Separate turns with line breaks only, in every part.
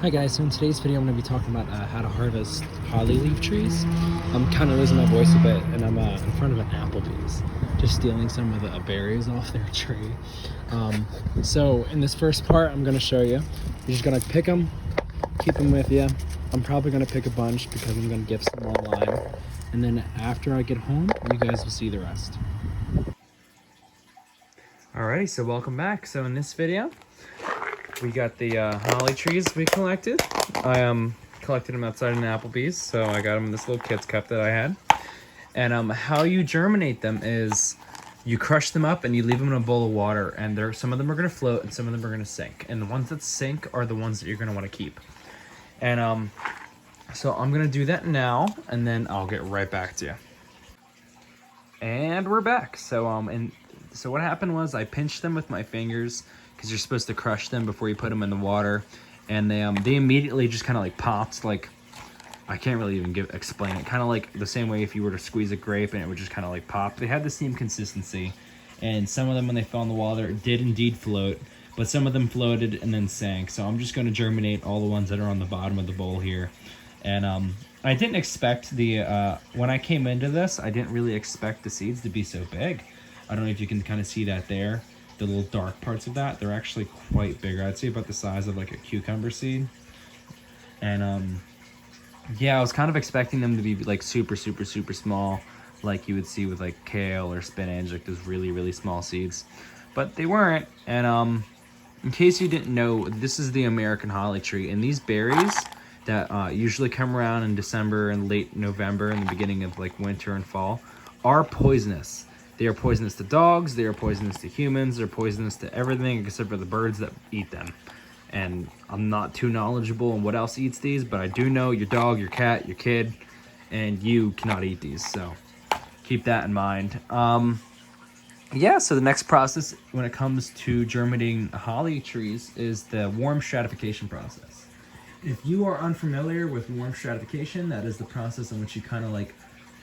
Hi guys, so in today's video I'm going to be talking about how to harvest holly leaf trees. I'm kind of losing my voice a bit and I'm in front of an Applebee's just stealing some of the berries off their tree. So in this first part I'm going to show you. You're just going to pick them, keep them with you. I'm probably going to pick a bunch because I'm going to give some online. And then after I get home, you guys will see the rest. Alrighty, so welcome back. So in this video, we got the holly trees we collected. I collected them outside an Applebee's, so I got them in this little kid's cup that I had. And how you germinate them is you crush them up and you leave them in a bowl of water, and some of them are going to float and some of them are going to sink. And the ones that sink are the ones that you're going to want to keep. And so I'm going to do that now, and then I'll get right back to you. And we're back. So what happened was I pinched them with my fingers, because you're supposed to crush them before you put them in the water, and they immediately just kind of like popped. Like, I can't really even explain it. Kind of like the same way if you were to squeeze a grape and it would just kind of like pop. They had the same consistency, and some of them when they fell in the water did indeed float, but some of them floated and then sank. So I'm just going to germinate all the ones that are on the bottom of the bowl here. And I didn't expect when I came into this, I didn't really expect the seeds to be so big. I don't know if you can kind of see that there. The little dark parts of that, they're actually quite bigger. I'd say about the size of like a cucumber seed. And yeah, I was kind of expecting them to be like super small, like you would see with like kale or spinach, like those really small seeds, but they weren't. And in case you didn't know, this is the American holly tree, and these berries that usually come around in December and late November and the beginning of like winter and fall are poisonous. They are poisonous to dogs, they are poisonous to humans, they're poisonous to everything except for the birds that eat them. And I'm not too knowledgeable on what else eats these, but I do know your dog, your cat, your kid, and you cannot eat these, so keep that in mind. Yeah, so the next process when it comes to germinating holly trees is the warm stratification process. If you are unfamiliar with warm stratification, that is the process in which you kind of like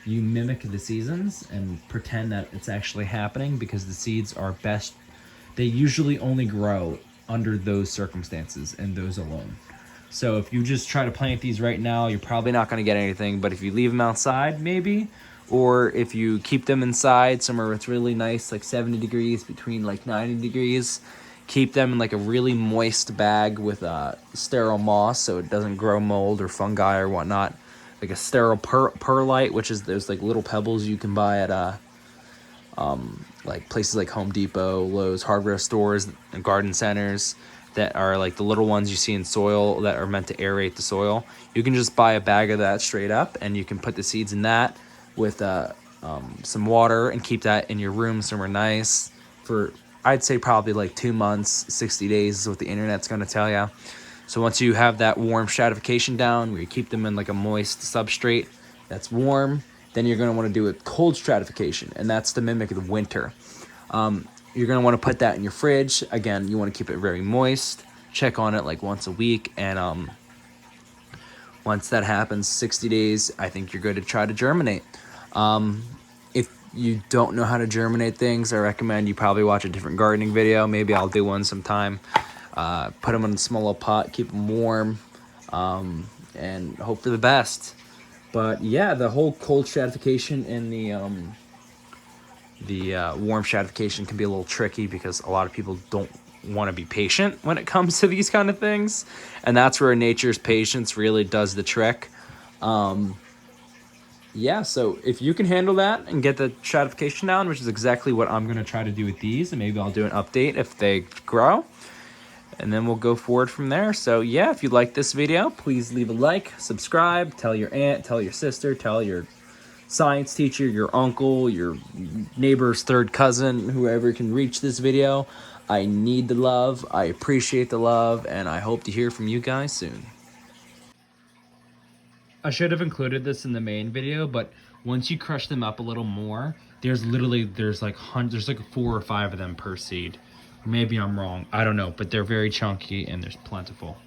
you mimic the seasons and pretend that it's actually happening, because the seeds are best, they usually only grow under those circumstances and those alone. So if you just try to plant these right now, you're probably not going to get anything. But if you leave them outside, maybe, or if you keep them inside somewhere where it's really nice, like 70 degrees between like 90 degrees, keep them in like a really moist bag with sterile moss so it doesn't grow mold or fungi or whatnot. Like a sterile perlite, which is those like little pebbles you can buy at like places like Home Depot, Lowe's, hardware stores, and garden centers, that are like the little ones you see in soil that are meant to aerate the soil. You can just buy a bag of that straight up, and you can put the seeds in that with some water and keep that in your room somewhere nice for, I'd say, probably like 2 months, 60 days is what the internet's going to tell you. So once you have that warm stratification down, where you keep them in like a moist substrate that's warm, then you're going to want to do a cold stratification, and that's to mimic the winter. You're going to want to put that in your fridge. Again, you want to keep it very moist. Check on it like once a week, and once that happens, 60 days, I think you're good to try to germinate. If you don't know how to germinate things, I recommend you probably watch a different gardening video. Maybe I'll do one sometime. Put them in a small little pot, keep them warm, and hope for the best. But yeah, the whole cold stratification and the warm stratification can be a little tricky, because a lot of people don't want to be patient when it comes to these kind of things, and that's where nature's patience really does the trick. Yeah, so if you can handle that and get the stratification down, which is exactly what I'm going to try to do with these, and maybe I'll do an update if they grow, and then we'll go forward from there. So yeah, if you like this video, please leave a like, subscribe, tell your aunt, tell your sister, tell your science teacher, your uncle, your neighbor's third cousin, whoever can reach this video. I need the love, I appreciate the love, and I hope to hear from you guys soon. I should have included this in the main video, but once you crush them up a little more, there's like 4 or 5 of them per seed. Maybe I'm wrong, I don't know, but they're very chunky and there's plentiful.